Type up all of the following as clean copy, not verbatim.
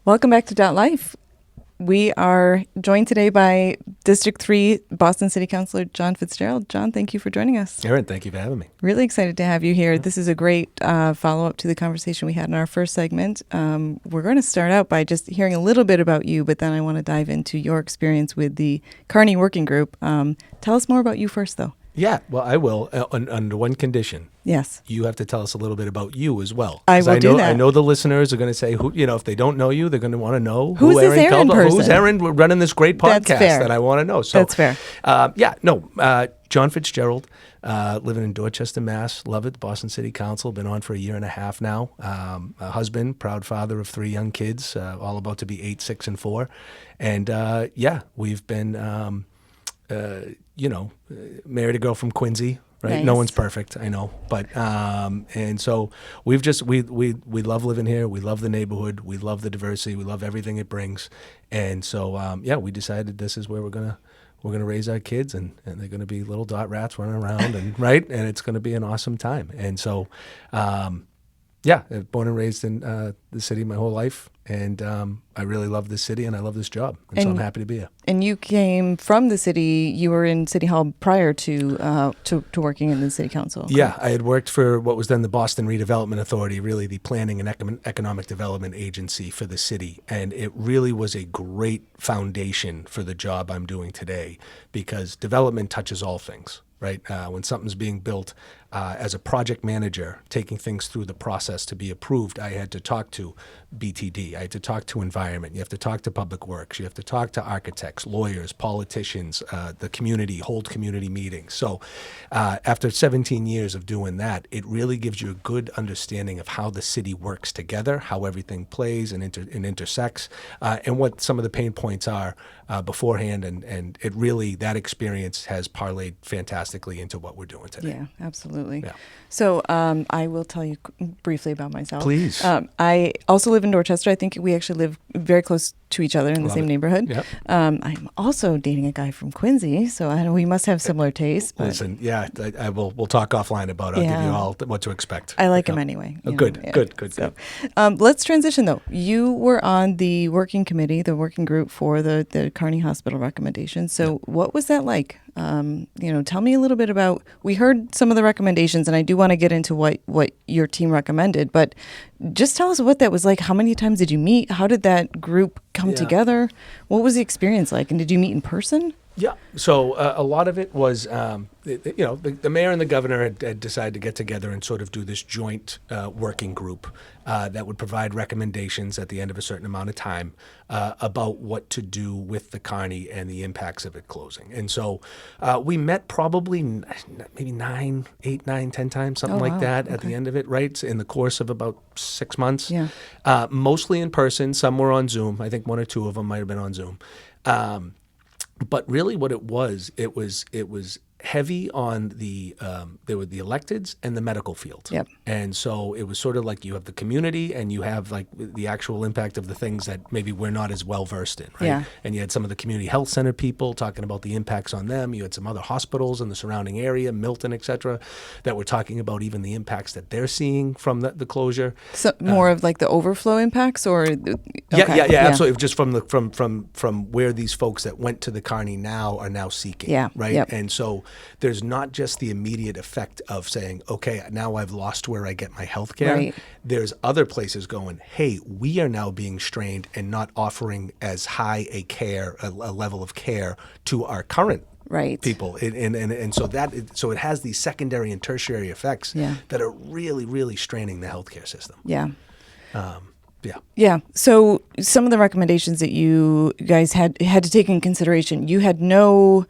Welcome back to DotLife. We are joined today by District 3 Boston City Councilor John FitzGerald. John, thank you for joining us. Erin, thank you for having me. Really excited to have you here. This is a great follow-up to the conversation we had in our first segment. We're going to start out by just hearing a little bit about you, but then I want to dive into your experience with the Carney Working Group. Tell us more about you first, though. Yeah, well, I will, under one condition. Yes. You have to tell us a little bit about you as well. I will do that. I know the listeners are going to say, who, if they don't know you, they're going to want to know who's this Erin person? Who's Erin running this great podcast that I want to know. So that's fair. John FitzGerald, living in Dorchester, Mass. Love it. Boston City Council. Been on for a year and a half now. A husband, proud father of 3 young kids, all about to be 8, 6, and 4. And we've been, married a girl from Quincy. Right, nice. No one's perfect, I know, but and so we love living here. We love the neighborhood. We love the diversity. We love everything it brings, and so we decided this is where we're gonna raise our kids, and they're gonna be little dot rats running around, and it's gonna be an awesome time. And so, born and raised in the city my whole life, and I really love this city and I love this job, and so I'm happy to be here. And you came from the city. You were in City Hall prior to working in the City Council. Correct? Yeah, I had worked for what was then the Boston Redevelopment Authority, really the planning and economic development agency for the city, and it really was a great foundation for the job I'm doing today, because development touches all things. Right? When something's being built, as a project manager, taking things through the process to be approved, I had to talk to BTD. I had to talk to environment. You have to talk to public works. You have to talk to architects, lawyers, politicians, the community, hold community meetings. So after 17 years of doing that, it really gives you a good understanding of how the city works together, how everything plays and intersects, and what some of the pain points are beforehand. And it really, that experience has parlayed fantastically into what we're doing today. Yeah, absolutely. Yeah. So I will tell you briefly about myself. Please. I also live in Dorchester. I think we actually live very close to each other in the same neighborhood. Yep. I'm also dating a guy from Quincy, so I know we must have similar tastes. But listen, we'll talk offline about it. I'll give you all what to expect. I like him anyway. Oh, good. So, let's transition though. You were on the working committee, the working group for the Carney Hospital recommendations. So what was that like? Tell me a little bit about, we heard some of the recommendations, and I do want to get into what your team recommended, but just tell us what that was like. How many times did you meet? How did that group come together? What was the experience like? And did you meet in person? Yeah. So a lot of it was, the mayor and the governor had decided to get together and sort of do this joint working group that would provide recommendations at the end of a certain amount of time about what to do with the Carney and the impacts of it closing. And so we met probably maybe 8, 9, 10 times, something like that at the end of it, right? In the course of about 6 months. Yeah. Mostly in person. Some were on Zoom. I think 1 or 2 of them might have been on Zoom. But really what it was heavy on there were the electeds and the medical field. Yep. And so it was sort of like you have the community and you have like the actual impact of the things that maybe we're not as well versed in, right? Yeah. And you had some of the community health center people talking about the impacts on them. You had some other hospitals in the surrounding area, Milton, et cetera, that were talking about even the impacts that they're seeing from the closure. So more of like the overflow impacts, or Yeah, absolutely. Just from where these folks that went to the Carney now are now seeking. Yeah. Right. Yep. And so there's not just the immediate effect of saying, okay, now I've lost where I get my health care. Right. There's other places going, hey, we are now being strained and not offering as high a level of care to our current people. And so it has these secondary and tertiary effects that are really, really straining the healthcare system. Yeah. Yeah. So some of the recommendations that you guys had to take in consideration, you had no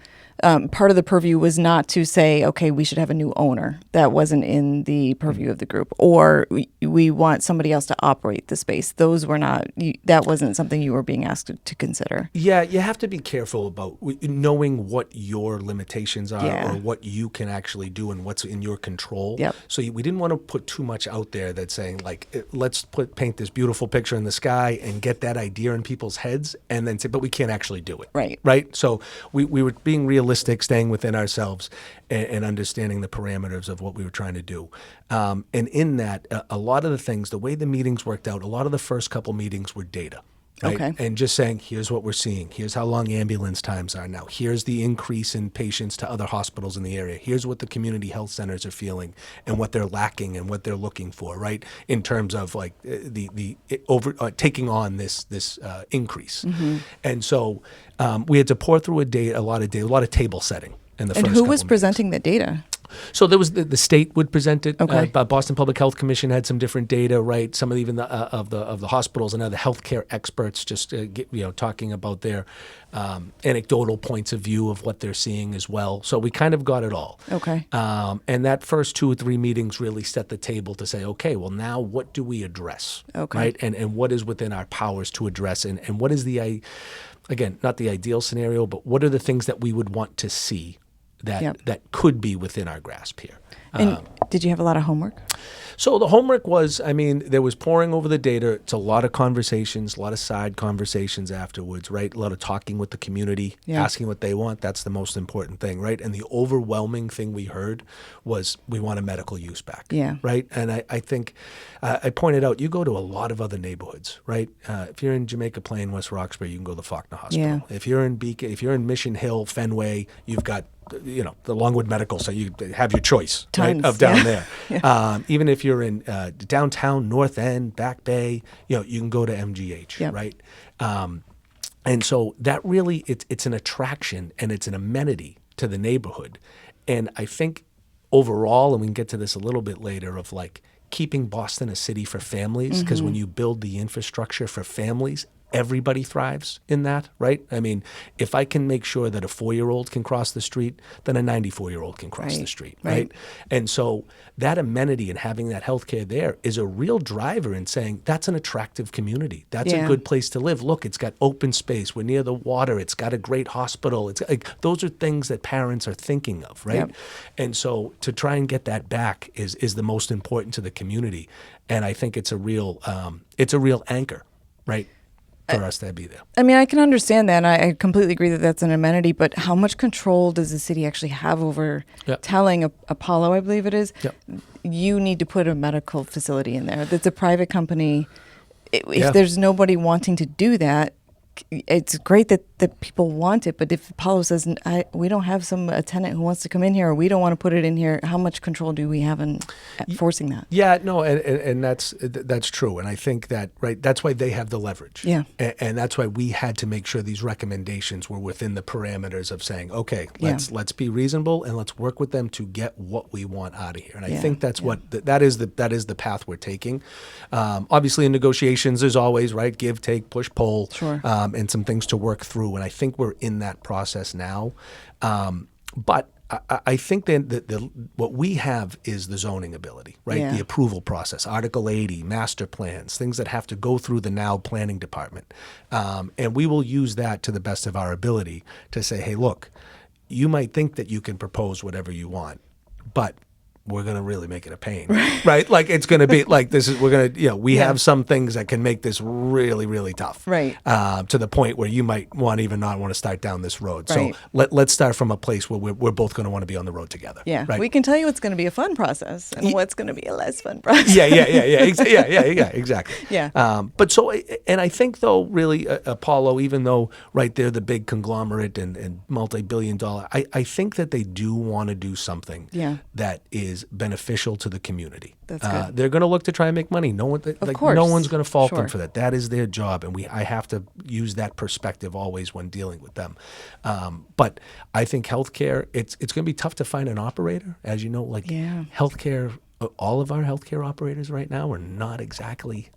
part of the purview was not to say, okay, we should have a new owner. That wasn't in the purview of the group. Or we want somebody else to operate the space. Those were not, that wasn't something you were being asked to consider. Yeah, you have to be careful about knowing what your limitations are or what you can actually do and what's in your control. Yep. So we didn't want to put too much out there that's saying, like, let's paint this beautiful picture in the sky and get that idea in people's heads and then say, but we can't actually do it. Right? So we were being realistic, staying within ourselves and understanding the parameters of what we were trying to do. And in that, a lot of the things, the way the meetings worked out, a lot of the first couple meetings were data. right? Okay. And just saying, here's what we're seeing. Here's how long ambulance times are now. Here's the increase in patients to other hospitals in the area. Here's what the community health centers are feeling and what they're lacking and what they're looking for, right? In terms of like taking on this increase. And so we had to pour through a lot of table setting in the first And couple who was meetings. presenting the data? So there was the state would present it. Okay. Boston Public Health Commission had some different data, right? Some of even of the hospitals and other healthcare experts just talking about their anecdotal points of view of what they're seeing as well. So we kind of got it all. Okay. And that first 2 or 3 meetings really set the table to say, okay, well now what do we address, Okay. right? And what is within our powers to address, and what is again, not the ideal scenario, but what are the things that we would want to see that could be within our grasp here. And did you have a lot of homework? So the homework was, there was poring over the data. It's a lot of conversations, a lot of side conversations afterwards, right? A lot of talking with the community, asking what they want. That's the most important thing, right? And the overwhelming thing we heard was we want a medical use back, right? And I think I pointed out, you go to a lot of other neighborhoods, right? If you're in Jamaica Plain, West Roxbury, you can go to the Faulkner Hospital. If you're in Beacon, if you're in Mission Hill, Fenway, you've got the Longwood Medical, so you have your choice, right, of down there. Even if you're in downtown, North End, Back Bay, you can go to MGH, right? And so that really, it's an attraction and it's an amenity to the neighborhood. And I think overall, and we can get to this a little bit later, of like keeping Boston a city for families, because when you build the infrastructure for families, everybody thrives in that, right? If I can make sure that a 4-year-old can cross the street, then a 94-year-old can cross the street, right? And so that amenity and having that healthcare there is a real driver in saying that's an attractive community. That's a good place to live. Look, it's got open space. We're near the water. It's got a great hospital. It's like, those are things that parents are thinking of, right? And so to try and get that back is the most important to the community. And I think it's a real anchor, right? For us to be there. I can understand that, and I completely agree that that's an amenity, but how much control does the city actually have over telling Apollo, I believe it is, you need to put a medical facility in there? That's a private company. If there's nobody wanting to do that, it's great that people want it, but if Apollo says, we don't have a tenant who wants to come in here, or we don't want to put it in here, how much control do we have in forcing that? Yeah, no, and that's true. And I think that, right, that's why they have the leverage. Yeah. And that's why we had to make sure these recommendations were within the parameters of saying, okay, let's be reasonable and let's work with them to get what we want out of here. And I think that's what, that is the path we're taking. Obviously in negotiations, there's always, right, give, take, push, pull. Sure. And some things to work through. And I think we're in that process now. But I think that what we have is the zoning ability, right? The approval process, Article 80, master plans, things that have to go through the now planning department. And we will use that to the best of our ability to say, hey, look, you might think that you can propose whatever you want, but we're going to really make it a pain, right? Like it's going to be like we have some things that can make this really, really tough, right? To the point where you might even not want to start down this road. Right. So let's start from a place where we're both going to want to be on the road together. Yeah, right? We can tell you what's going to be a fun process and what's going to be a less fun process. Exactly. Yeah. But so, and I think though, really, Apollo, even though, right, they're the big conglomerate and multi-billion-dollar, I think that they do want to do something that is beneficial to the community. That's good. They're going to look to try and make money. No one's going to fault them for that. That is their job, and I have to use that perspective always when dealing with them. But I think healthcare, it's going to be tough to find an operator, as you know. Healthcare, all of our healthcare operators right now are not exactly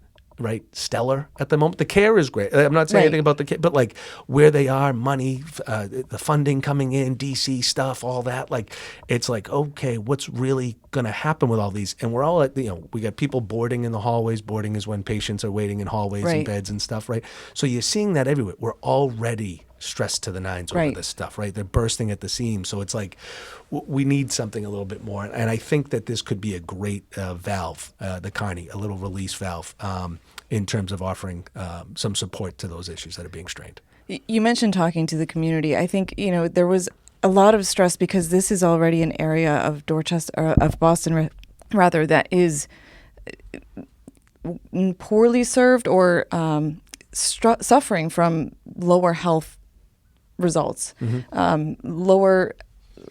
stellar at the moment. The care is great. I'm not saying anything about the care, but like where they are, money, the funding coming in, DC stuff, all that. Like it's like, okay, what's really going to happen with all these? And we're all at we got people boarding in the hallways. Boarding is when patients are waiting in hallways and beds and stuff, right? So you're seeing that everywhere. We're already stressed to the nines over this stuff, right? They're bursting at the seams. So it's like we need something a little bit more. And I think that this could be a great valve, the Carney, a little release valve in terms of offering some support to those issues that are being strained. You mentioned talking to the community. I think, there was a lot of stress because this is already an area of of Boston, rather, that is poorly served or suffering from lower health results, lower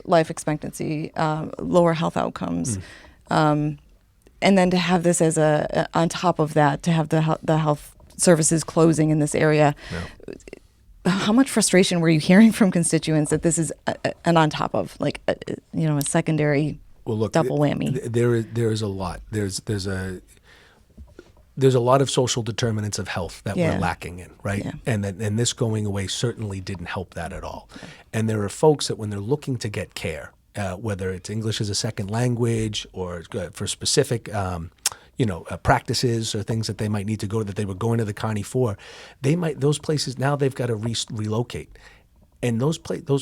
life expectancy, lower health outcomes. And then to have this as on top of that, to have the health services closing in this area. Yeah. How much frustration were you hearing from constituents that this is an on top of, like, a secondary double whammy? There is a lot. There's a lot of social determinants of health that we're lacking in, right? Yeah. And this going away certainly didn't help that at all. Okay. And there are folks that when they're looking to get care, whether it's English as a second language or for specific practices or things that they might need to go that they were going to the Carney for, those places now they've got to relocate, and those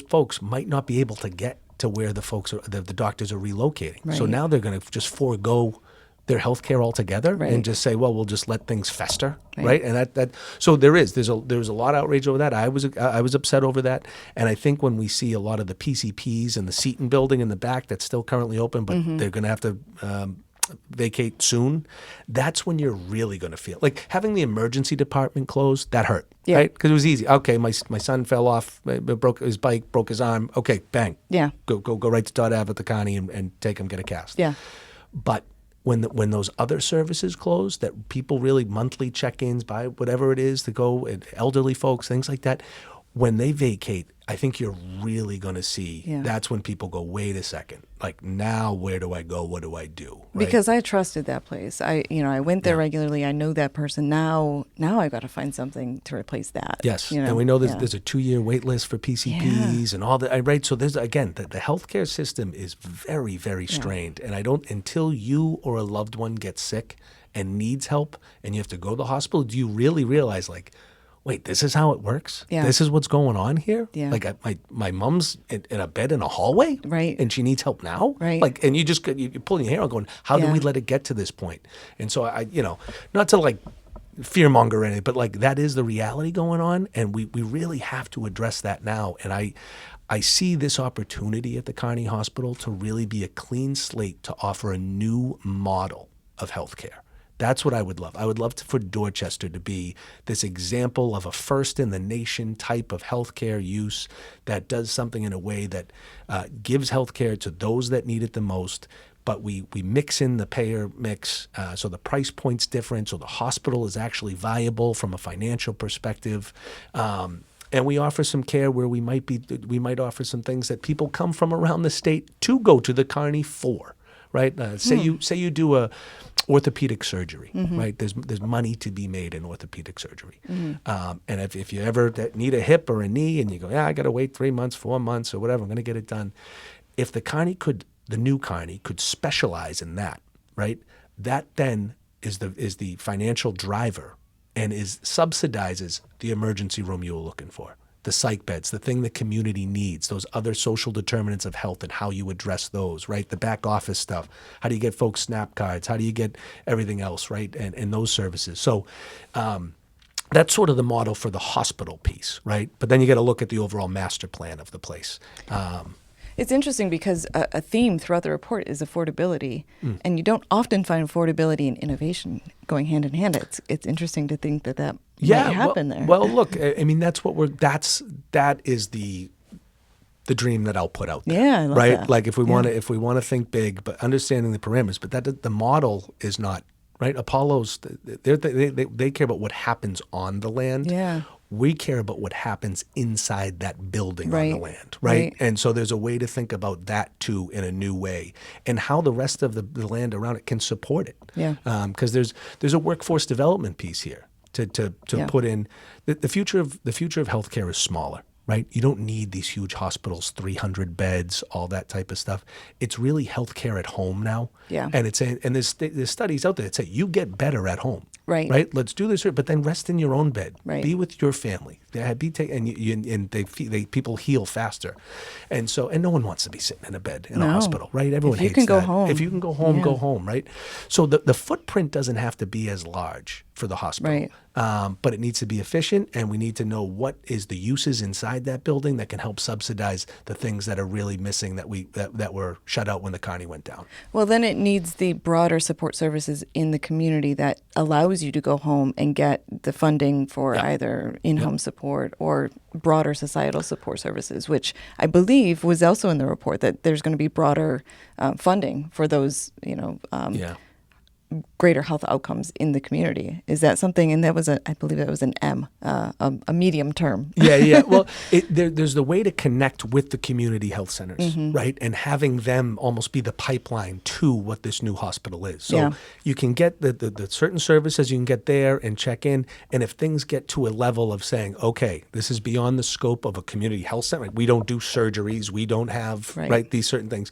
folks might not be able to get to where the doctors are relocating. Right. So now they're going to just forego their health care altogether and just say, well, we'll just let things fester, right? And so there's a lot of outrage over that. I was upset over that, and I think when we see a lot of the PCPs and the Seton building in the back that's still currently open, but they're going to have to vacate soon, that's when you're really going to feel like having the emergency department closed. That hurt, right? Because it was easy. Okay, my son fell off, broke his bike, broke his arm. Okay, bang, go right to Dot Ave at the Carney and take him, get a cast. Yeah, but when those other services close, that people really monthly check-ins, buy whatever it is to go, elderly folks, things like that, when they vacate, I think you're really going to see that's when people go, wait a second, like now where do I go? What do I do? Right? Because I trusted that place. I went there regularly. I know that person. Now I got to find something to replace that. Yes. And we know there's a 2-year wait list for PCPs and all that. Right. So there's, again, the healthcare system is very, very strained. And until you or a loved one gets sick and needs help and you have to go to the hospital, do you really realize, like, wait, this is how it works? Yeah. This is what's going on here? Yeah. Like my mom's in a bed in a hallway? Right. And she needs help now? Right. Like, and you're pulling your hair out going, how did we let it get to this point? And so I not to like fearmonger or anything, but like that is the reality going on. And we really have to address that now. And I see this opportunity at the Carney Hospital to really be a clean slate to offer a new model of healthcare. That's what I would love. I would love for Dorchester to be this example of a first-in-the-nation type of healthcare use that does something in a way that gives healthcare to those that need it the most, but we mix in the payer mix so the price point's different, so the hospital is actually viable from a financial perspective. And we offer some care where we might offer some things that people come from around the state to go to the Carney for. Right? Say you do a orthopedic surgery, right? There's money to be made in orthopedic surgery. And if you ever need a hip or a knee and you go, I got to wait 3 months, 4 months or whatever, I'm going to get it done. If the new Carney could specialize in that, right? That then is the financial driver and subsidizes the emergency room you were looking for. The psych beds, the thing the community needs, those other social determinants of health and how you address those, right? The back office stuff. How do you get folks SNAP cards? How do you get everything else, right? And those services. So that's sort of the model for the hospital piece, right? But then you got to look at the overall master plan of the place. It's interesting because a theme throughout the report is affordability, and you don't often find affordability and innovation going hand in hand. It's interesting to think that might happen there. Well, look, I mean, that is the dream that I'll put out there. Yeah, I love right? That. Like if we want to think big, but understanding the parameters, but that the model is not right. Apollo's they care about what happens on the land. Yeah. We care about what happens inside that building on the land, right? And so there's a way to think about that too in a new way, and how the rest of the land around it can support it. Yeah. Because there's a workforce development piece here to put in. The future of healthcare is smaller, right? You don't need these huge hospitals, 300 beds, all that type of stuff. It's really healthcare at home now. Yeah. And there's studies out there that say you get better at home. Right. Let's do this, but then rest in your own bed. Right. Be with your family. People heal faster, and no one wants to be sitting in a bed in a hospital, right? Everyone hates that. If you can go home, go home, right? So the footprint doesn't have to be as large for the hospital. Right. but it needs to be efficient, and we need to know what is the uses inside that building that can help subsidize the things that are really missing that were shut out when the Carney went down. Well, then it needs the broader support services in the community that allows you to go home and get the funding for either in-home support or broader societal support services, which I believe was also in the report that there's going to be broader funding for those, greater health outcomes in the community. Is that something? And that was I believe that was an M, a medium term. Yeah. Well, there's the way to connect with the community health centers, right? And having them almost be the pipeline to what this new hospital is. So you can get the certain services you can get there and check in. And if things get to a level of saying, okay, this is beyond the scope of a community health center, like we don't do surgeries, we don't have these certain things.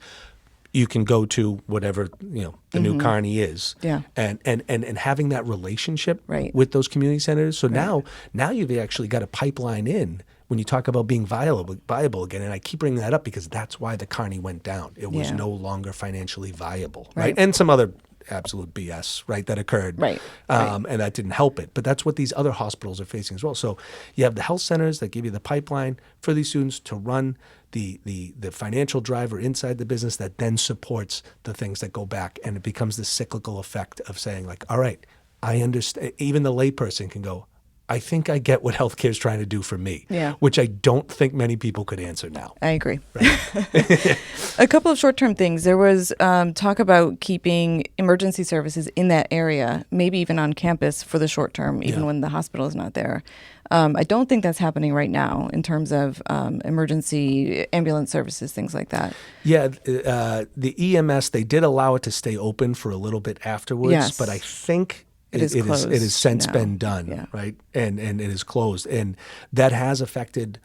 You can go to whatever the new Carney is, and having that relationship with those community centers. So now you've actually got a pipeline in when you talk about being viable again. And I keep bringing that up because that's why the Carney went down. It was no longer financially viable, right? And some other absolute BS, that occurred, and that didn't help it. But that's what these other hospitals are facing as well. So you have the health centers that give you the pipeline for these students to run the financial driver inside the business that then supports the things that go back, and it becomes this cyclical effect of saying like, all right, I understand. Even the layperson can go, I think I get what healthcare is trying to do for me, which I don't think many people could answer now. I agree. Right? A couple of short-term things. There was talk about keeping emergency services in that area, maybe even on campus for the short term, even when the hospital is not there. I don't think that's happening right now in terms of emergency ambulance services, things like that. Yeah, the EMS, they did allow it to stay open for a little bit afterwards, but I think it has since been done, right? And it is closed. And that has affected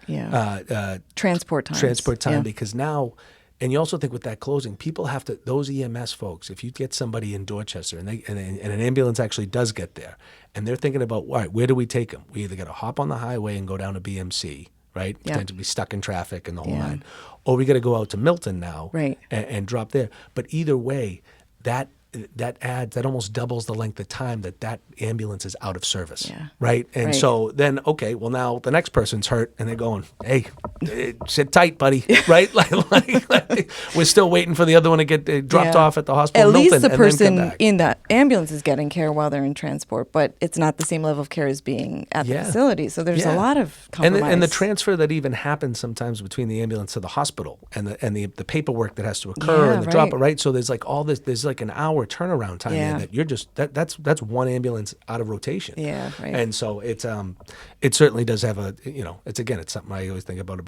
transport time. Because now, and you also think with that closing, people have to, those EMS folks, if you get somebody in Dorchester and an ambulance actually does get there, and they're thinking about, all right, where do we take them? We either got to hop on the highway and go down to BMC, right? Potentially be stuck in traffic and the whole nine. Or we got to go out to Milton now and drop there. But either way, that almost doubles the length of time that ambulance is out of service, right? And so then, okay, well now the next person's hurt and they're going, hey, sit tight, buddy, right? like we're still waiting for the other one to get dropped off at the hospital. At least the person in that ambulance is getting care while they're in transport, but it's not the same level of care as being at the facility. So there's a lot of compromise. And the transfer that even happens sometimes between the ambulance to the hospital and the paperwork that has to occur and the drop it, right? So there's like all this, there's like an hour turnaround time that you're just that's one ambulance out of rotation. And so it certainly does have a it's something I always think about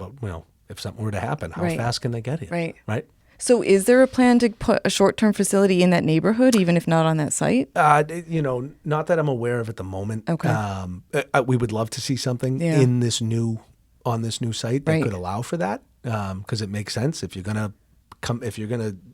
if something were to happen, how fast can they get here? Right. So is there a plan to put a short-term facility in that neighborhood, even if not on that site? Not that I'm aware of at the moment. Okay. We would love to see something on this new site that could allow for that, because it makes sense if you're gonna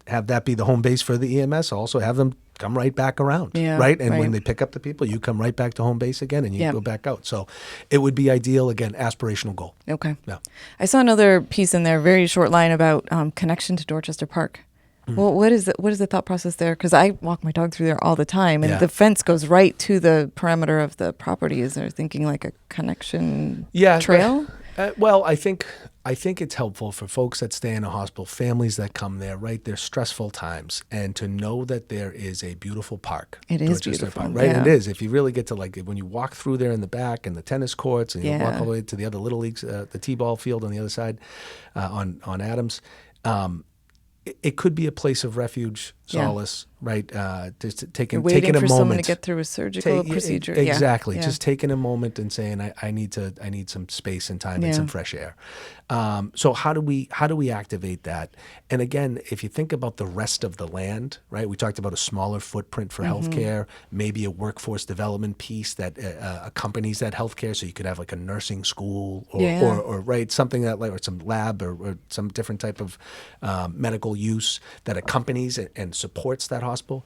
have that be the home base for the EMS, also have them come right back around, right? And when they pick up the people, you come right back to home base again and you go back out. So it would be ideal, again, aspirational goal. Okay. Yeah. I saw another piece in there, very short line about connection to Dorchester Park. Well, what is the thought process there? Because I walk my dog through there all the time, and the fence goes right to the perimeter of the property. Is there thinking like a connection trail? Well, I think it's helpful for folks that stay in a hospital, families that come there, right? They're stressful times, and to know that there is a beautiful park. It is beautiful, park, right? Yeah. It is. If you really get to when you walk through there in the back and the tennis courts, and you walk all the way to the other little leagues, the t-ball field on the other side, on Adams. It could be a place of refuge, solace, right? Just taking a moment. Waiting for someone to get through a surgical procedure. Exactly. Just taking a moment and saying, I need some space and time and some fresh air. So how do we activate that? And again, if you think about the rest of the land, right? We talked about a smaller footprint for healthcare, maybe a workforce development piece that accompanies that healthcare. So you could have like a nursing school or right, something that or some lab or some different type of medical use that accompanies and supports that hospital.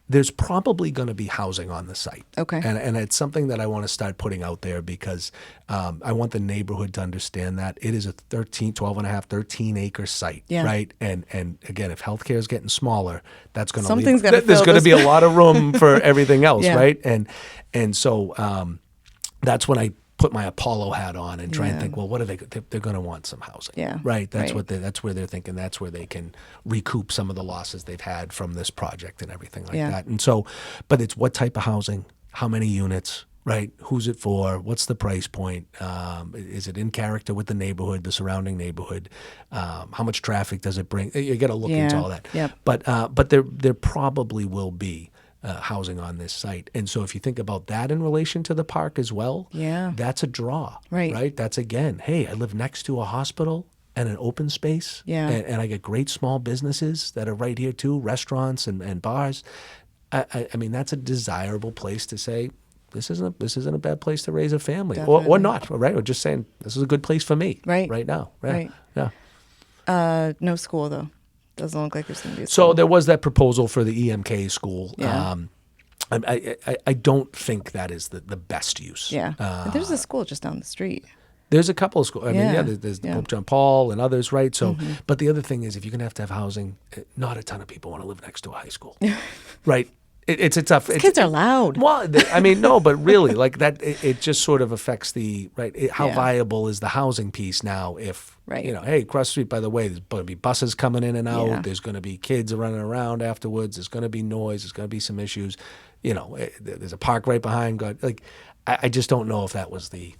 There's probably going to be housing on the site. Okay. And it's something that I want to start putting out there because I want the neighborhood to understand that it is a 13 acre site, right? And again, if healthcare is getting smaller, that's going to there's going to be a lot of room for everything else, right? And so that's when I put my Apollo hat on and try and Yeah. think, well, what are they? They're going to want some housing, Yeah. right? That's Right. that's where they're thinking. That's where they can recoup some of the losses they've had from this project and everything like Yeah. that. And so, but it's what type of housing, how many units, right? Who's it for? What's the price point? Is it in character with the neighborhood, the surrounding neighborhood? How much traffic does it bring? You got to look into Yeah. all that. Yep. But there probably will be housing on this site. And so if you think about that in relation to the park as well, Yeah. that's a draw, Right. That's again, hey, I live next to a hospital and an open space, Yeah. and I get great small businesses that are right here too, restaurants and bars. I mean, that's a desirable place to say, this isn't a bad place to raise a family, or Definitely. not, right? Or just saying, this is a good place for me, Right. now. Yeah. Right. Yeah. No school though. Doesn't look like there's going to be a So school. there was that proposal for the EMK school. Yeah. I don't think that is the best use. Yeah. But there's a school just down the street. There's a couple of schools. I mean, Yeah. there's Yeah. Pope John Paul and others, right? So, but the other thing is, if you're gonna have to have housing, not a ton of people want to live next to a high school, right? It's a tough. Kids are loud. Well, I mean, no, but really, like that, it just sort of affects the how Yeah. viable is the housing piece now? If Right. hey, across the street, by the way, there's going to be buses coming in and out. Yeah. There's going to be kids running around afterwards. There's going to be noise. There's going to be some issues. There's a park right behind. Like, I just don't know if that was the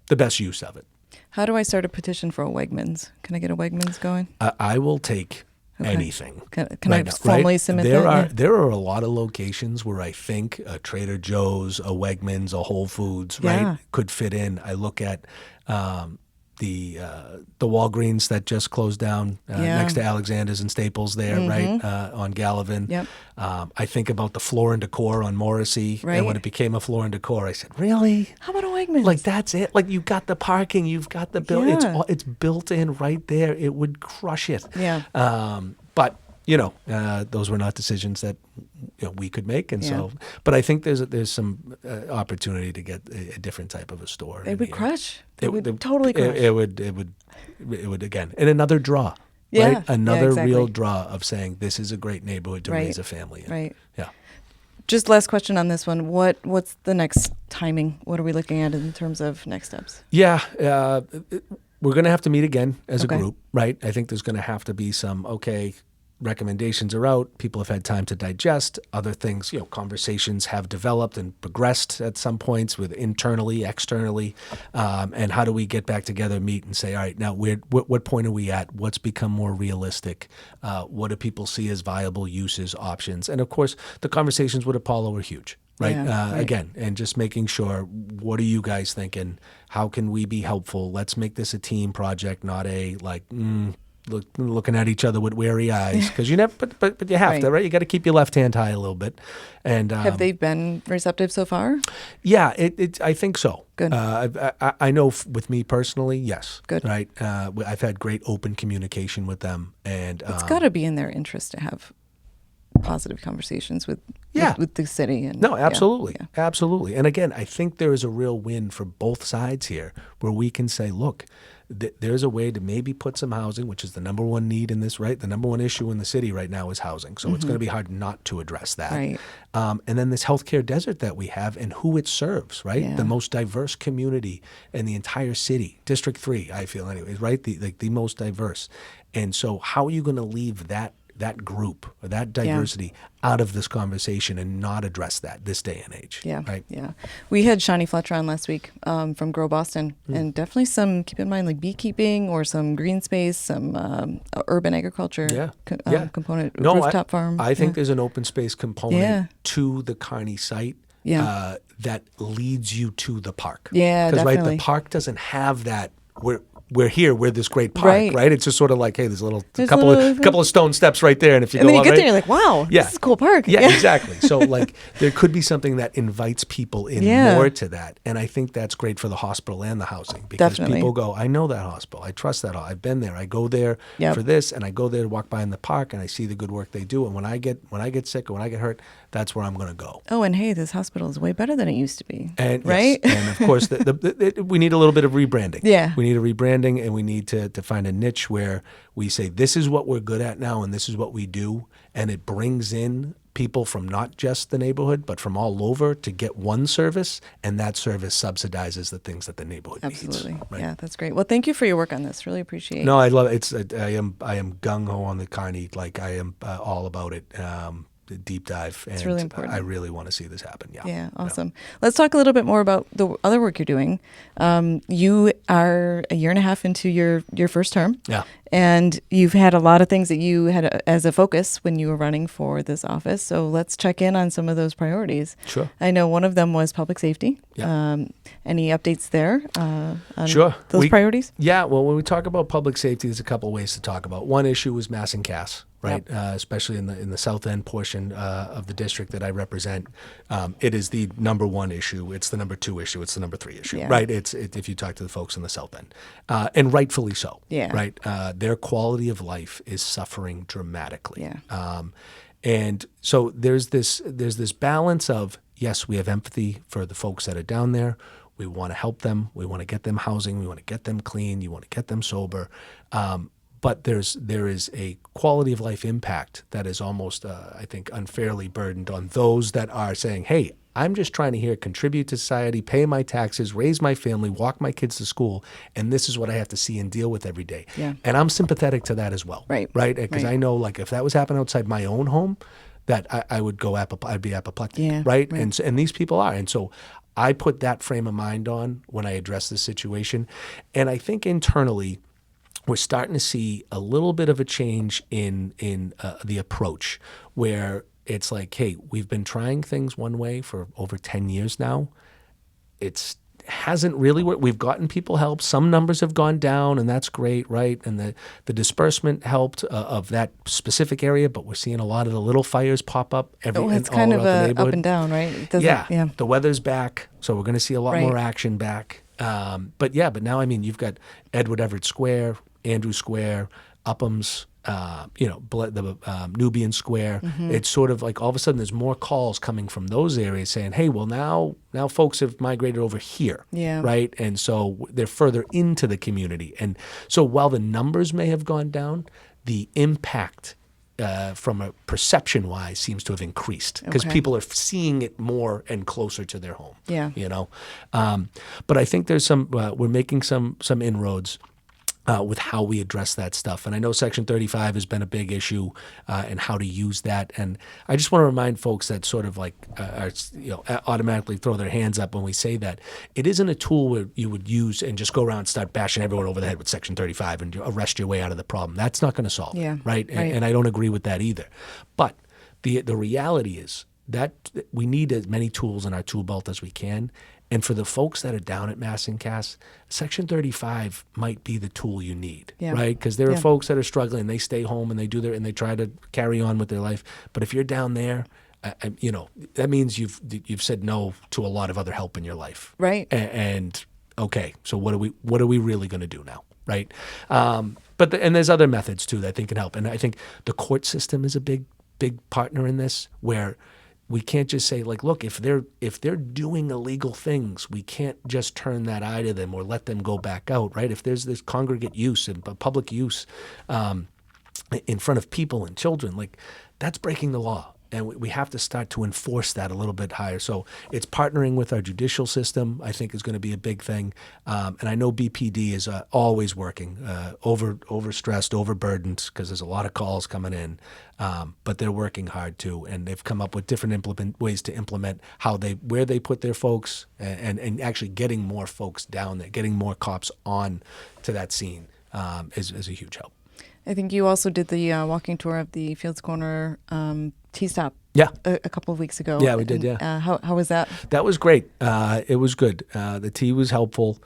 best use of it. How do I start a petition for a Wegmans? Can I get a Wegmans going? I will take Okay. anything. Can right I now, formally right? submit there that? are Yeah. there are a lot of locations where I think a Trader Joe's, a Wegmans, a Whole Foods, Yeah. right, could fit in. I look at the Walgreens that just closed down Yeah. next to Alexander's and Staples there, right, on Gallivan. Yep. I think about the Floor and Decor on Morrissey, Right. and when it became a Floor and Decor, I said, really? How about a Wegmans? Like, that's it. Like, you've got the parking, you've got the bill. Yeah. It's built in right there. It would crush it. Yeah. But those were not decisions that we could make, and Yeah. so. But I think there's some opportunity to get a different type of a store. They in would here. crush. They would totally crush. It would again, and another draw. Yeah. Right? Another Yeah, exactly. real draw of saying this is a great neighborhood to Right. raise a family in. Right. Yeah. Just last question on this one. What's the next timing? What are we looking at in terms of next steps? Yeah, we're going to have to meet again as Okay. a group, right? I think there's going to have to be some, recommendations are out. People have had time to digest. Other things, conversations have developed and progressed at some points with internally, externally. And how do we get back together, meet, and say, all right, now what point are we at? What's become more realistic? What do people see as viable uses, options? And of course, the conversations with Apollo are huge. Right? Yeah, right. Again, and just making sure, what are you guys thinking? How can we be helpful? Let's make this a team project, not a looking at each other with weary eyes, because you never, but you have to, right? You got to keep your left hand high a little bit. And Have they been receptive so far? Yeah, I think so. Good. I know with me personally, yes. Good. Right. I've had great open communication with them, and It's got to be in their interest to have positive conversations with the city. And no, absolutely. Yeah. Absolutely. And again, I think there is a real win for both sides here, where we can say, look, there's a way to maybe put some housing, which is the number one need in this, right? The number one issue in the city right now is housing. So it's going to be hard not to address that. Right. And then this healthcare desert that we have and who it serves, right? Yeah. The most diverse community in the entire city, District 3, I feel anyways, right? The most diverse. And so how are you going to leave that group or that diversity out of this conversation and not address that this day and age? Yeah. Right. Yeah. We had Shawnee Fletcher on last week from Grow Boston, and definitely some, keep in mind, like beekeeping or some green space, some urban agriculture component, rooftop farm. I think there's an open space component Yeah. to the Carney site that leads you to the park. Yeah, Because, right, definitely. the park doesn't have that. We're here. We're this great park, right? It's just sort of like, hey, there's a couple of stone steps right there, and if you and go then you on, get right, there, you're like, wow, this is a cool park. Yeah, exactly. So like there could be something that invites people in more to that. And I think that's great for the hospital and the housing, because Definitely. people go, I know that hospital. I trust that. I've been there. I go there for this, and I go there to walk by in the park, and I see the good work they do. And when I get sick or when I get hurt, that's where I'm going to go. Oh, and hey, this hospital is way better than it used to be. And right? yes, and of course, we need a little bit of rebranding. Yeah. We need a rebranding, and we need to find a niche where we say, this is what we're good at now, and this is what we do, and it brings in people from not just the neighborhood, but from all over to get one service, and that service subsidizes the things that the neighborhood Absolutely. needs. Right? Yeah, that's great. Well, thank you for your work on this. Really appreciate No, I love it. I am gung ho on the Carney. Like I am all about it. The deep dive. And It's really important. I really want to see this happen. Yeah. Yeah, awesome. Let's talk a little bit more about the other work you're doing. You are a year and a half into your first term. Yeah. And you've had a lot of things that you had as a focus when you were running for this office. So let's check in on some of those priorities. Sure. I know one of them was public safety. Yeah. Any updates there on Sure. those priorities? Yeah. Well, when we talk about public safety, there's a couple of ways to talk about. One issue was Mass and Cass, right? Yep. Especially in the south end portion of the district that I represent. It is the number one issue. It's the number two issue. It's the number three issue, Yeah. right? If you talk to the folks in the south end, and rightfully so. Yeah. Right. Their quality of life is suffering dramatically. Yeah. And so there's this balance of, yes, we have empathy for the folks that are down there. We want to help them. We want to get them housing. We want to get them clean. You want to get them sober. But there is a quality of life impact that is almost, I think, unfairly burdened on those that are saying, hey, I'm just trying to here contribute to society, pay my taxes, raise my family, walk my kids to school, and this is what I have to see and deal with every day. Yeah. And I'm sympathetic to that as well. Right. Because I know, like, if that was happening outside my own home, that I would go I'd be apoplectic. Yeah, right? right. And these people are. And so I put that frame of mind on when I address this situation. And I think internally, we're starting to see a little bit of a change in the approach, where it's like, hey, we've been trying things one way for over 10 years now. It hasn't really worked. We've gotten people help. Some numbers have gone down, and that's great, right? And the disbursement helped of that specific area, but we're seeing a lot of the little fires pop up It's all kind of throughout the up neighborhood. and down, right? It doesn't- Yeah, the weather's back, so we're going to see a lot Right. more action back. But now, I mean, you've got Edward Everett Square, Andrew Square, Upham's, the Nubian Square. Mm-hmm. It's sort of like all of a sudden there's more calls coming from those areas saying, hey, well, now folks have migrated over here, Yeah. right? And so they're further into the community. And so while the numbers may have gone down, the impact from a perception-wise seems to have increased because Okay. people are seeing it more and closer to their home. Yeah. But I think there's we're making some inroads with how we address that stuff. And I know Section 35 has been a big issue and how to use that. And I just want to remind folks that sort of like automatically throw their hands up when we say that. It isn't a tool where you would use and just go around and start bashing everyone over the head with Section 35 and arrest your way out of the problem. That's not going to solve Yeah, it, right? right. And I don't agree with that either. But the reality is that we need as many tools in our tool belt as we can. And for the folks that are down at Mass and Cass, Section 35 might be the tool you need, Yeah. right? Because there are Yeah. folks that are struggling. They stay home and they try to carry on with their life. But if you're down there, that means you've said no to a lot of other help in your life, Right. And okay, so what are we really going to do now, right? But there's other methods too that I think can help. And I think the court system is a big partner in this, where we can't just say, like, look, if they're doing illegal things, we can't just turn that eye to them or let them go back out, right? If there's this congregate use and public use in front of people and children, like, that's breaking the law. And we have to start to enforce that a little bit higher. So it's partnering with our judicial system, I think, is going to be a big thing. And I know BPD is always working, overstressed, overburdened, because there's a lot of calls coming in. But they're working hard too, and they've come up with different ways to implement where they put their folks, and actually getting more folks down there, getting more cops on to that scene is a huge help. I think you also did the walking tour of the Fields Corner T-stop Yeah. a couple of weeks ago. Yeah, we did, And, yeah. How was that? That was great. It was good. The tea was helpful.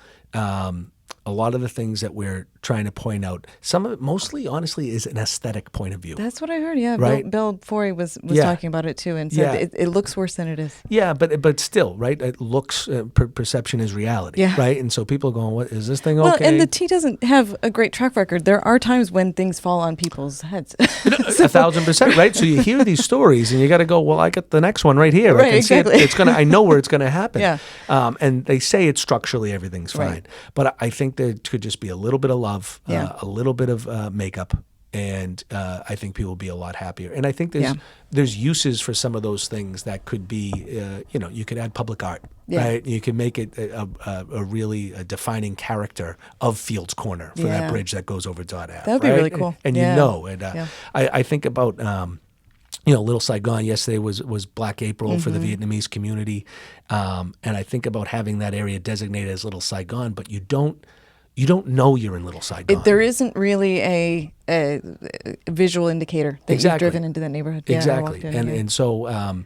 A lot of the things that we're trying to point out, some of it mostly, honestly, is an aesthetic point of view. That's what I heard. Yeah, Right. Bill Forey was Yeah. talking about it too, and said Yeah. it looks worse than it is. Yeah, but still, right? It looks perception is reality, Yeah. right? And so people are going, "What is this thing okay?" Well, and the T doesn't have a great track record. There are times when things fall on people's heads. 1,000%, right? So you hear these stories, and you got to go, "Well, I got the next one right here. I Right, can see exactly. it. It's gonna. I know where it's gonna happen." Yeah. And they say it's structurally everything's fine, Right. but I think there could just be a little bit of love, Yeah. a little bit of makeup, and I think people will be a lot happier. And I think Yeah. there's uses for some of those things that could be, you could add public art, Yeah. right? You can make it a really defining character of Fields Corner for that Yeah. bridge that goes over Dot Ave. That would be right? really cool. And Yeah. Yeah. I think about. Little Saigon yesterday was Black April for the Vietnamese community, and I think about having that area designated as Little Saigon, but you don't know you're in Little Saigon. There isn't really a visual indicator that Exactly. you've driven into that neighborhood. Yeah, I Exactly, walked in, and yeah. and so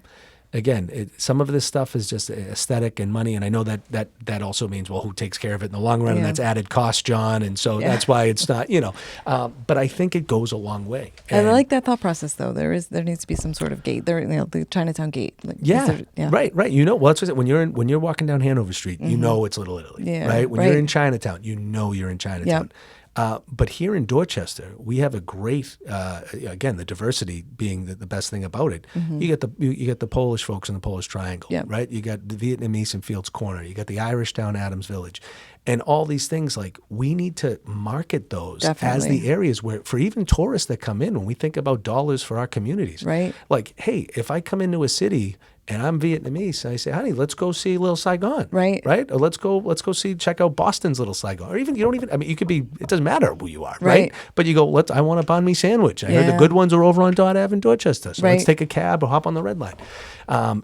again, some of this stuff is just aesthetic and money, and I know that also means, well, who takes care of it in the long run, Yeah. and that's added cost, John, and so Yeah. that's why it's not, but I think it goes a long way. I like that thought process, though. There needs to be some sort of gate. The Chinatown gate. Like, Yeah, right. Well, that's what I said. When you're walking down Hanover Street, you know it's Little Italy, Yeah, right? When right. you're in Chinatown, you know you're in Chinatown. But here in Dorchester, we have a great, again, the diversity being the best thing about it. You get the Polish folks in the Polish Triangle, Yep. right? You got the Vietnamese in Fields Corner. You got the Irish down Adams Village, and all these things. Like, we need to market those as Definitely. the areas where, for even tourists that come in, when we think about dollars for our communities, Right. Like, hey, if I come into a city and I'm Vietnamese, and I say, honey, let's go see Little Saigon. Right. Or let's go check out Boston's Little Saigon. Or even, you could be, it doesn't matter who you are, right? Right. But you go, I want a banh mi sandwich. I heard the Yeah. good ones are over on Dot Ave in Dorchester. So let's Right. take a cab or hop on the Red Line.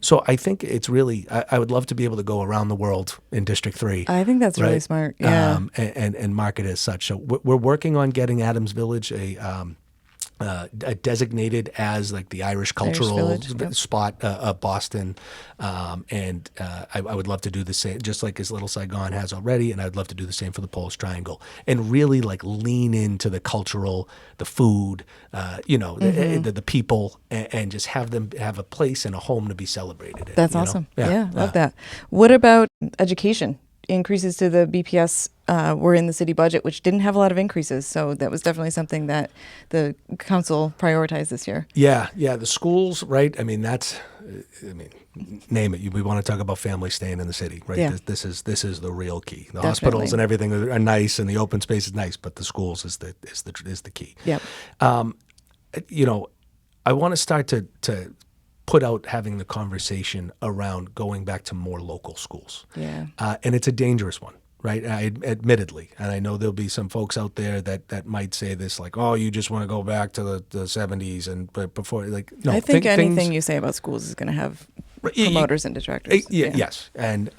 So I think it's really, I would love to be able to go around the world in District 3. I think that's really right? smart. Yeah. And market as such. So we're working on getting Adams Village designated as like the Irish cultural Village, yep. spot of Boston, and I would love to do the same, just like as Little Saigon has already, and I'd love to do the same for the Polish Triangle, and really like lean into the cultural, the food, the people, and just have them have a place and a home to be celebrated in. That's you know? awesome. Yeah, love that. What about education? Increases to the BPS were in the city budget, which didn't have a lot of increases. So that was definitely something that the council prioritized this year. Yeah, the schools, right? Name it. We want to talk about families staying in the city, right? Yeah. This is the real key. The Definitely. hospitals and everything are nice, and the open space is nice, but the schools is the key. Yep. I want to start to put out having the conversation around going back to more local schools. Yeah. And it's a dangerous one, right? Admittedly. And I know there'll be some folks out there that might say this, like, oh, you just want to go back to the 70s and but before, like, no. I think anything things, you say about schools is going to have you- promoters and detractors. Yes. And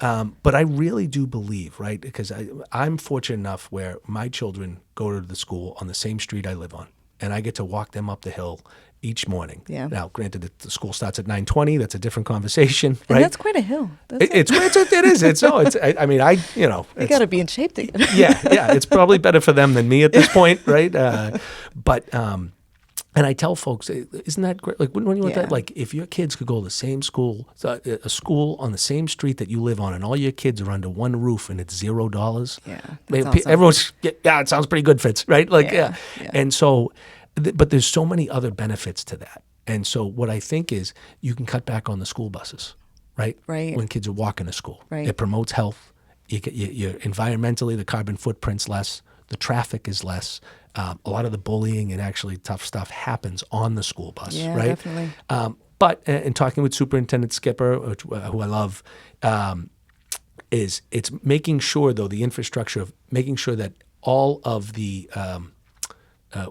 but I really do believe, right, because I'm fortunate enough where my children go to the school on the same street I live on, and I get to walk them up the hill each morning. Yeah. Now, granted, the school starts at 9:20. That's a different conversation, right? And that's quite a hill. It is. You got to be in shape to get it. Yeah. It's probably better for them than me at this point, right? But and I tell folks, isn't that great? Like, wouldn't you want Yeah. that? Like, if your kids could go to the same school, a school on the same street that you live on, and all your kids are under one roof, and it's $0. Yeah, I that's mean, awesome. everyone's it sounds pretty good, Fitz, right? Like, Yeah. And so, but there's so many other benefits to that. And so, what I think is you can cut back on the school buses, right? Right. When kids are walking to school, Right. It promotes health. You're environmentally, the carbon footprint's less. The traffic is less. A lot of the bullying and actually tough stuff happens on the school bus, Yeah, right? definitely. But in talking with Superintendent Skipper, who I love, is it's making sure, though, the infrastructure of making sure that all of the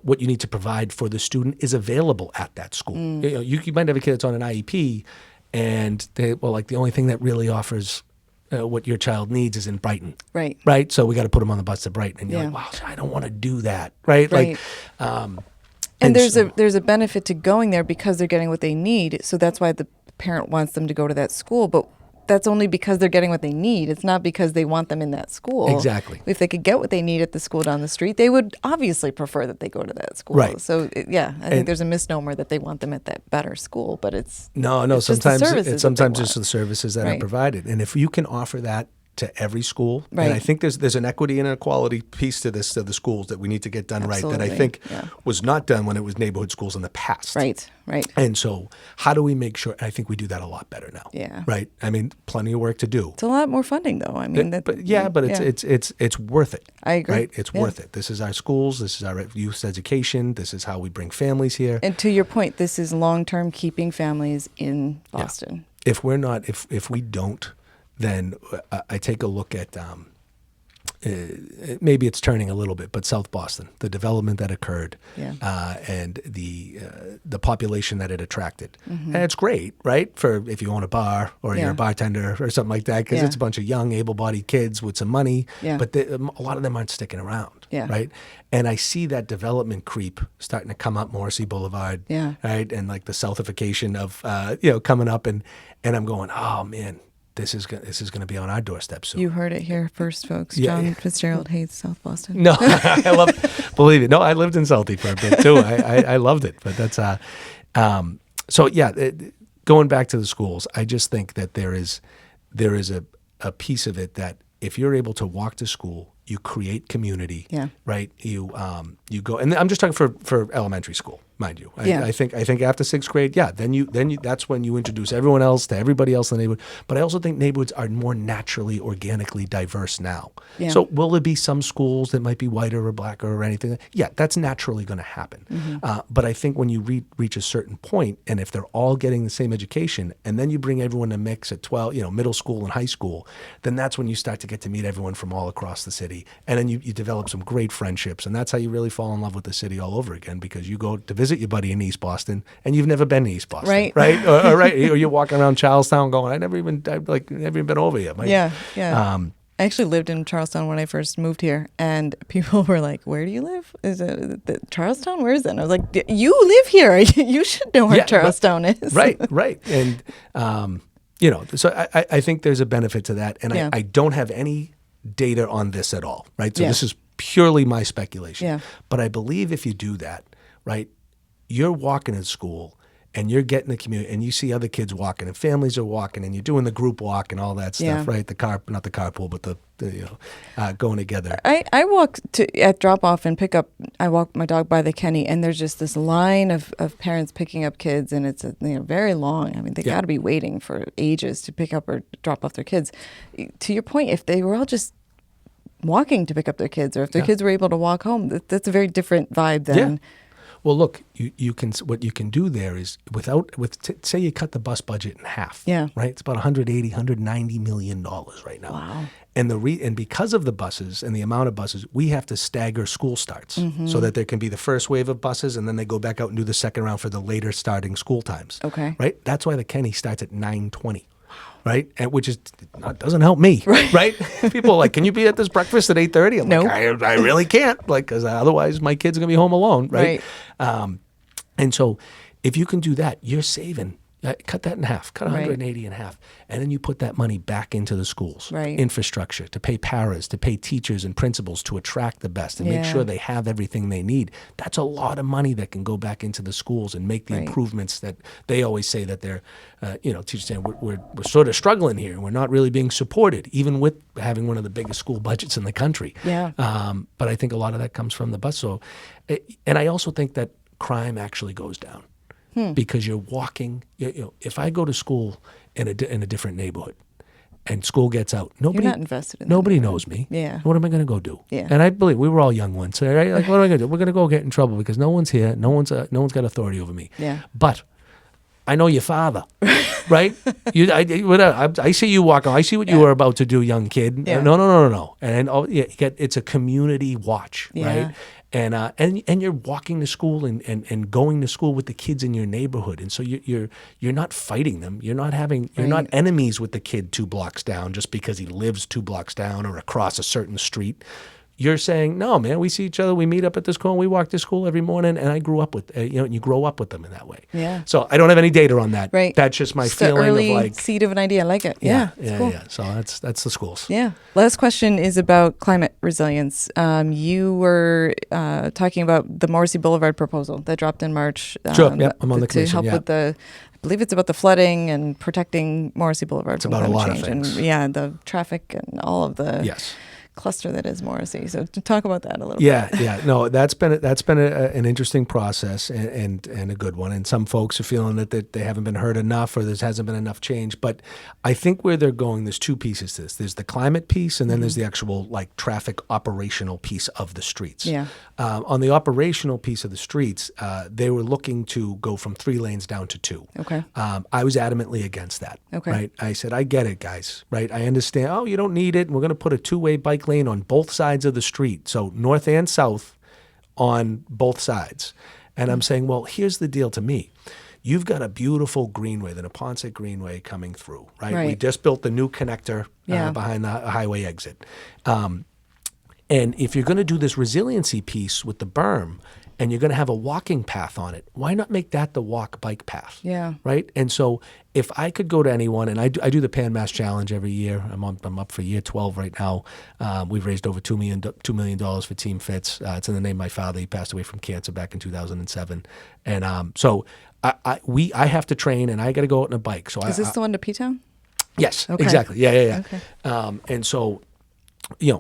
what you need to provide for the student is available at that school. You might have a kid that's on an IEP, and the only thing that really offers what your child needs is in Brighton. Right. Right. So we got to put them on the bus to Brighton. And you're Yeah. like, wow, I don't want to do that. Right. Right. Like, And there's so- a benefit to going there because they're getting what they need. So that's why the parent wants them to go to that school. But that's only because they're getting what they need. It's not because they want them in that school. Exactly. If they could get what they need at the school down the street, they would obviously prefer that they go to that school. Right. So I think there's a misnomer that they want them at that better school, but it's No. it's just the Sometimes services that they sometimes want. it's the services that are Right. provided, and if you can offer that to every school. Right. And I think there's an equity and equality piece to this, to the schools that we need to get done right, that I Absolutely. think Yeah. was not done when it was neighborhood schools in the past. Right. And so how do we make sure, I think we do that a lot better now. Yeah. Right? I mean, plenty of work to do. It's a lot more funding, though. I mean, But it's worth it. I agree. Right? It's worth it. This is our schools. This is our youth education. This is how we bring families here. And to your point, this is long-term keeping families in Boston. If we're not, if we don't, then I take a look at maybe it's turning a little bit, but South Boston, the development that occurred, and the population that it attracted, and it's great, right? For if you own a bar or you're a bartender or something like that, because it's a bunch of young, able-bodied kids with some money, but a lot of them aren't sticking around, right? And I see that development creep starting to come up Morrissey Boulevard, right, and like the Southification of coming up, and I'm going, oh man. This is going to be on our doorstep soon. You heard it here first, folks. John FitzGerald hates South Boston. No, believe it. No, I lived in Southie for a bit too. I loved it. But that's, going back to the schools, I just think that there is a piece of it that if you're able to walk to school, you create community, right? You go, and I'm just talking for elementary school, mind you. I think after sixth grade, then that's when you introduce everyone else to everybody else in the neighborhood. But I also think neighborhoods are more naturally, organically diverse now. Yeah. So will there be some schools that might be whiter or blacker or anything? Yeah, that's naturally going to happen. But I think when you reach a certain point, and if they're all getting the same education, and then you bring everyone in a mix at 12, middle school and high school, then that's when you start to get to meet everyone from all across the city. And then you develop some great friendships. And that's how you really fall in love with the city all over again, because you go to visit your buddy in East Boston and you've never been to East Boston. Right? Or you're walking around Charlestown going, I've never even been over here. I actually lived in Charlestown when I first moved here, and people were like, where do you live? Is it Charlestown? Where is it? And I was like, you live here. You should know where Charlestown is. Right. And, so I think there's a benefit to that. And I don't have any data on this at all, right? So this is purely my speculation. Yeah. But I believe if you do that, right, you're walking in school and you're getting the community and you see other kids walking and families are walking and you're doing the group walk and all that stuff, right? Not the carpool, but the going together. I walk at drop off and pick up, I walk my dog by the Kenny, and there's just this line of parents picking up kids, and it's very long. I mean, they got to be waiting for ages to pick up or drop off their kids. To your point, if they were all just walking to pick up their kids, or if their kids were able to walk home, that's a very different vibe than. Well, look, what you can do there is say you cut the bus budget in half. Yeah. Right. It's about $190 million right now. Wow. And because of the buses and the amount of buses, we have to stagger school starts so that there can be the first wave of buses and then they go back out and do the second round for the later starting school times. Okay. Right. That's why the Kenny starts at 9:20. Right, and which doesn't help me, right? People are like, "Can you be at this breakfast at 8:30?" I'm like, I really can't, because otherwise my kids are gonna be home alone, right? And so, if you can do that, you're saving. Cut that in half, cut 180 in half, and then you put that money back into the schools, infrastructure, to pay paras, to pay teachers and principals to attract the best and make sure they have everything they need. That's a lot of money that can go back into the schools and make the improvements that they always say that they're, teachers saying we're sort of struggling here and we're not really being supported, even with having one of the biggest school budgets in the country. Yeah. But I think a lot of that comes from the bus. So, and I also think that crime actually goes down. Because you're walking, if I go to school in a different neighborhood and school gets out, nobody knows me. Yeah. What am I going to go do? Yeah. And I believe we were all young ones. So right? Like, what am I going to do? We're going to go get in trouble because no one's here. No one's got authority over me. Yeah. But I know your father, right? I see you walking. I see what you were about to do, young kid. Yeah. No. And it's a community watch, right? And you're walking to school and going to school with the kids in your neighborhood, and so you're not fighting them. You're not enemies with the kid 2 blocks down just because he lives 2 blocks down or across a certain street. you're saying, no, man, we see each other, we meet up at this corner, we walk to school every morning, and I grew up with, and you grow up with them in that way. Yeah. So I don't have any data on that. Right. That's just my Just the feeling early of like, seed of an idea. I like it. Yeah. It's cool. So that's the schools. Yeah. Last question is about climate resilience. You were talking about the Morrissey Boulevard proposal that dropped in March. Sure. Yep. I'm on the to commission. help Yeah. with I believe it's about the flooding and protecting Morrissey Boulevard from about a climate lot of change things. and the traffic and all of the Yes. cluster that is Morrissey. So to talk about that a little Yeah, bit. yeah. No, that's been an interesting process and a good one. And some folks are feeling that they haven't been heard enough or there hasn't been enough change. But I think where they're going, there's two pieces to this. There's the climate piece, and then there's the actual like traffic operational piece of the streets. Yeah. On the operational piece of the streets, they were looking to go from 3 lanes down to 2. Okay. I was adamantly against that. Okay. Right. I said, I get it, guys. Right. I understand. Oh, you don't need it. We're going to put a 2-way bike lane on both sides of the street. So north and south on both sides. And I'm saying, well, here's the deal to me. You've got a beautiful greenway, the Neponset Greenway coming through, right? We Right. just built the new connector Yeah. behind the highway exit. And if you're going to do this resiliency piece with the berm and you're going to have a walking path on it, why not make that the walk-bike path? Yeah. Right? And so if I could go to anyone, and I do the Pan Mass Challenge every year. I'm up for year 12 right now. We've raised over $2 million for Team Fitz. It's in the name of my father. He passed away from cancer back in 2007. And so I have to train, and I got to go out on a bike. So Is this the one to P-Town? Yes, Okay. exactly. Yeah. Okay. And so,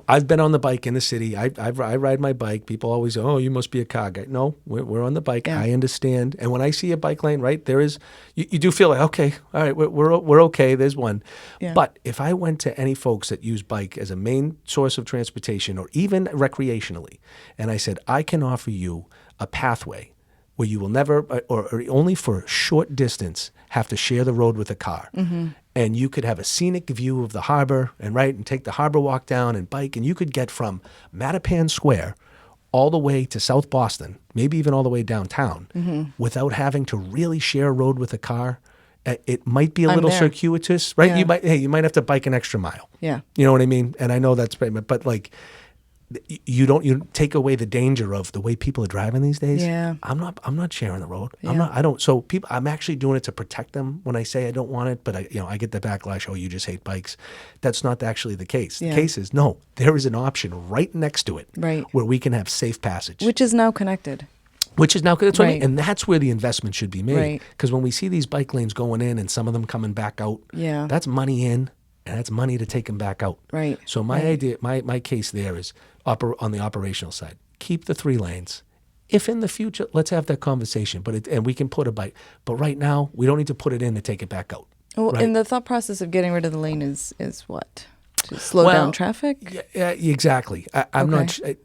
I've been on the bike in the city. I ride my bike. People always say, oh, you must be a car guy. No, we're on the bike. Yeah. I understand. And when I see a bike lane, right, there is, you do feel like, okay, all right, we're okay. There's one. Yeah. But if I went to any folks that use bike as a main source of transportation or even recreationally, and I said, I can offer you a pathway where you will never, or only for a short distance, have to share the road with a car. Mm-hmm. And you could have a scenic view of the harbor and take the harbor walk down and bike. And you could get from Mattapan Square all the way to South Boston, maybe even all the way downtown, without having to really share a road with a car. It might be a little there. circuitous, right? Yeah. You might have to bike an extra mile. Yeah. You know what I mean? And I know that's, but like, you take away the danger of the way people are driving these days. Yeah. I'm not sharing the road. Yeah. So I'm actually doing it to protect them when I say I don't want it, but I get the backlash, oh, you just hate bikes. That's not actually the case. Yeah. The case is, no, there is an option right next to it. Right. Where we can have safe passage. Which is now connected. Which is now, that's what I mean. Right. And that's where the investment should be made. Right. Because when we see these bike lanes going in and some of them coming back out, Yeah. that's money in and that's money to take them back out. Right. So my Right. idea, my case there is on the operational side, keep the 3 lanes. If in the future, let's have that conversation, and we can put a bike. But right now, we don't need to put it in to take it back out. Well, right? and the thought process of getting rid of the lane is what? To slow down traffic? Yeah, exactly. I'm Okay. not.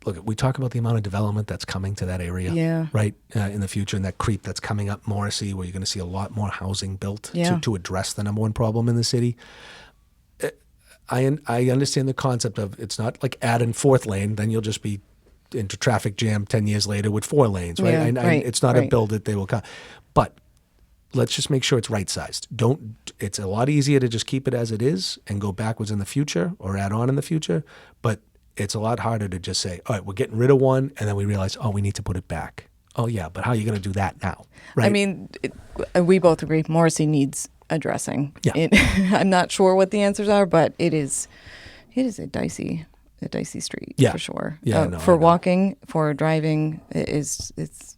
Look, we talk about the amount of development that's coming to that area, Yeah. right, in the future, and that creep that's coming up Morrissey, where you're going to see a lot more housing built Yeah. to address the number one problem in the city. I understand the concept of it's not like add in 4th lane, then you'll just be into traffic jam 10 years later with 4 lanes, right? Yeah, right, It's not a right. build that they will come. But let's just make sure it's right sized. It's a lot easier to just keep it as it is and go backwards in the future or add on in the future. But it's a lot harder to just say, all right, we're getting rid of one, and then we realize, oh, we need to put it back. Oh, yeah, but how are you going to do that now? Right? I mean, we both agree Morrissey needs addressing. Yeah. I'm not sure what the answers are, but it is a dicey street Yeah. for sure. Yeah, no, for I know. walking, for driving, it's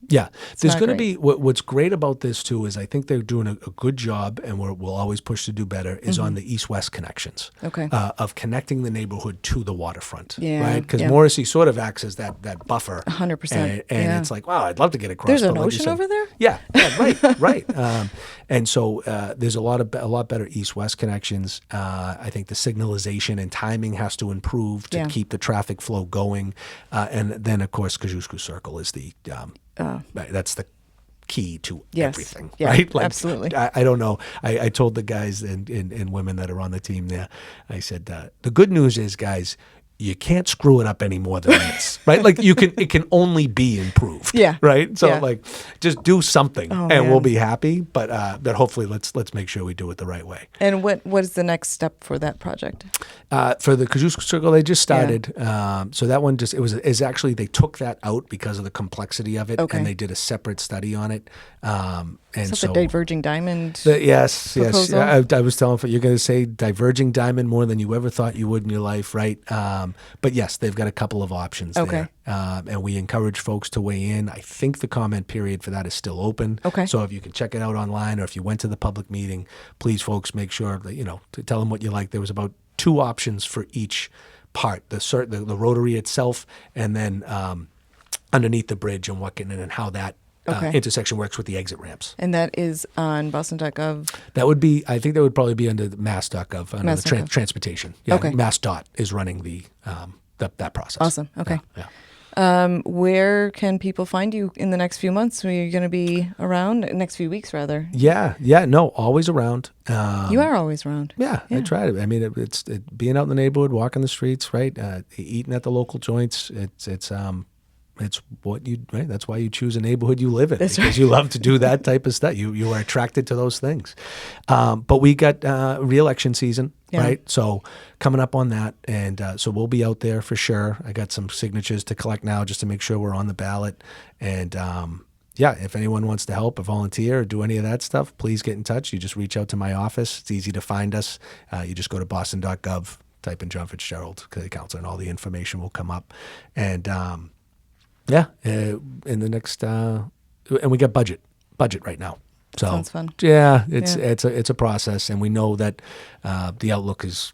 Yeah, there's not going to great. be what's great about this too is I think they're doing a good job, and we'll always push to do better. Is on the east-west connections, Okay. Of connecting the neighborhood to the waterfront, Yeah, right? Because yeah. Morrissey sort of acts as that buffer, 100%, and yeah. it's like, wow, I'd love to get across. There's but an like you ocean said- over there? Yeah, right. And so there's a lot better east-west connections. I think the signalization and timing has to improve to Yeah. keep the traffic flow going, and then of course Kosciuszko Circle is the that's the key to Yes. everything, Yeah, right? absolutely. I don't know. I told the guys and women that are on the team there, I said, the good news is, guys, you can't screw it up any more than this, right? Like it can only be improved. Yeah. Right. So Yeah. like, just do something, Oh, and we'll man. be happy. But hopefully, let's make sure we do it the right way. And what is the next step for that project? For the Kosciuszko Circle, they just started. So that one is actually, they took that out because of the complexity of it, Okay. and they did a separate study on it. And So the diverging diamond. Yes. proposal? I was telling you're going to say diverging diamond more than you ever thought you would in your life, right? But yes, they've got a couple of options Okay. there. And we encourage folks to weigh in. I think the comment period for that is still open. Okay. So if you can check it out online, or if you went to the public meeting, please, folks, make sure that, to tell them what you like. There was about 2 options for each part, the rotary itself, and then underneath the bridge and and how that Okay. intersection works with the exit ramps. And that is on boston.gov. That would be, I think that would probably be under the mass.gov, under the Mass.gov. transportation. Yeah, Okay. MassDOT is running that process. Awesome. Okay. Yeah. Where can people find you in the next few months? Are you going to be around? Next few weeks, rather. Yeah. No, always around. You are always around. Yeah, I try to. I mean, it's being out in the neighborhood, walking the streets, right? Eating at the local joints. It's what you, right? That's why you choose a neighborhood you live in, That's because right. you love to do that type of stuff. You are attracted to those things. But we got re-election season, Yeah. right? So coming up on that, and so we'll be out there for sure. I got some signatures to collect now just to make sure we're on the ballot. And if anyone wants to help or volunteer or do any of that stuff, please get in touch. You just reach out to my office. It's easy to find us. You just go to boston.gov, type in John FitzGerald, City Councilor, and all the information will come up. And in the next, and we got budget right now. So Sounds fun. Yeah, it's a process, and we know that the outlook is,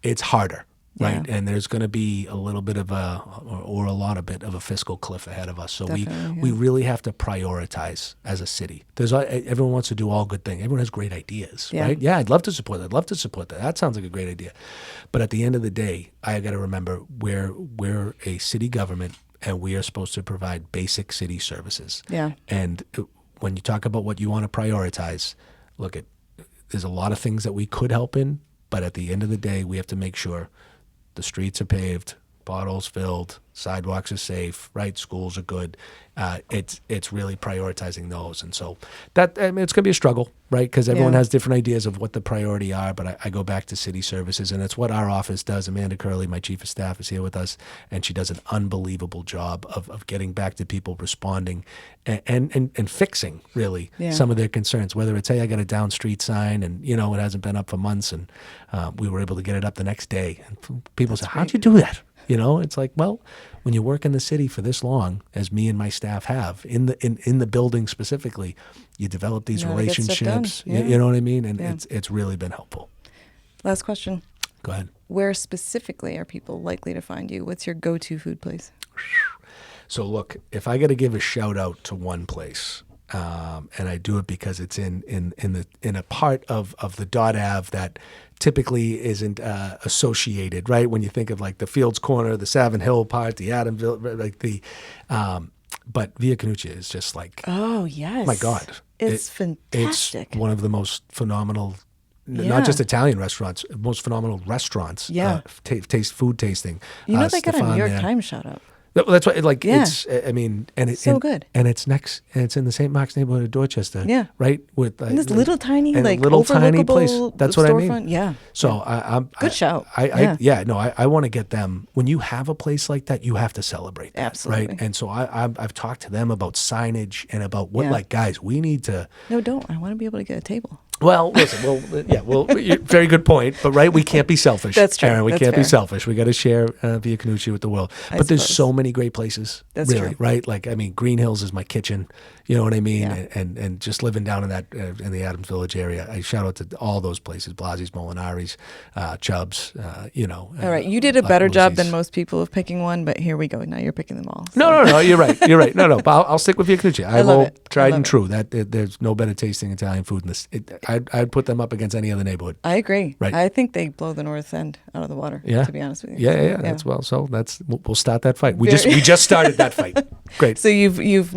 it's harder, right? Yeah. And there's going to be a little bit of or a lot of bit of a fiscal cliff ahead of us. So Definitely, we yeah. really have to prioritize as a city. Everyone wants to do all good things. Everyone has great ideas, Yeah. right? Yeah, I'd love to support that. I'd love to support that. That sounds like a great idea. But at the end of the day, I got to remember we're a city government, and we are supposed to provide basic city services. Yeah. And when you talk about what you want to prioritize, there's a lot of things that we could help in, but at the end of the day, we have to make sure the streets are paved, potholes filled, sidewalks are safe, right? Schools are good. It's really prioritizing those. And so it's going to be a struggle, right? Because everyone Yeah. has different ideas of what the priority are, but I go back to city services, and it's what our office does. Amanda Curley, my chief of staff, is here with us, and she does an unbelievable job of getting back to people, responding and fixing, really, Yeah. some of their concerns, whether it's, hey, I got a down street sign and, it hasn't been up for months, and we were able to get it up the next day. And people say, how'd you do that? It's like, well, when you work in the city for this long, as me and my staff have, in the building specifically, you develop these You know how to get stuff done. relationships. Yeah. You know what I mean? And Yeah. it's really been helpful. Last question. Go ahead. Where specifically are people likely to find you? What's your go-to food place? So look, if I got to give a shout out to one place, and I do it because it's in a part of the Dot Ave that typically isn't associated, right? When you think of like the Fields Corner, the Savin Hill part, the Adamville, but Via Canuccia is just like, Oh, yes. my God, It's fantastic. It's one of the most phenomenal, Yeah. not just Italian restaurants, most phenomenal restaurants. Yeah. Food tasting. They got a Stefan New York there. Times shout out. That's why, Yeah. it's, I mean, and it's So good. and it's next, and it's in the St. Mark's neighborhood of Dorchester. Yeah. Right. With And this little tiny, and a like, little tiny place. overlookable That's what I mean. storefront. Yeah. So Good shout. I want to get them. When you have a place like that, you have to celebrate that. Absolutely. Right. And so I've talked to them about signage and about what, Yeah. guys, we need to. No, don't. I want to be able to get a table. Well, listen, very good point. But right, we can't be selfish. That's true. Aaron, we That's can't be fair. selfish. We got to share Via Canuccia with the world. But there's suppose. so many great places. That's really, true. right? Like, I mean, Green Hills is my kitchen. You know what I mean? Yeah. And just living down in that in the Adams Village area, I shout out to all those places: Blasi's, Molinari's, Chubb's. All right. You did a better job than Lucy's. most people of picking one, but here we go. Now you're picking them all. So. No, you're right. You're right. No, but I'll stick with Via Canuccia. I love will it. I tried love and it. true. There's no better tasting Italian food in this. I'd put them up against any other neighborhood. I agree. Right. I think they blow the North End out of the water, Yeah. to be honest with you. Yeah. That's so we'll start that fight. We just started that fight. Great. So you've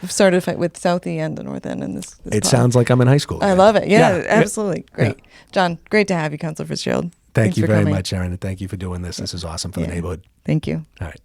started a fight with Southie and the North End in this It pod. sounds like I'm in high school. I again. love it. Yeah, Yeah. absolutely. Great. John, great to have you, Councilor FitzGerald. Thank you for very coming. much, Erin, and thank you for doing this. This is awesome for the Yeah. neighborhood. Thank you. All right.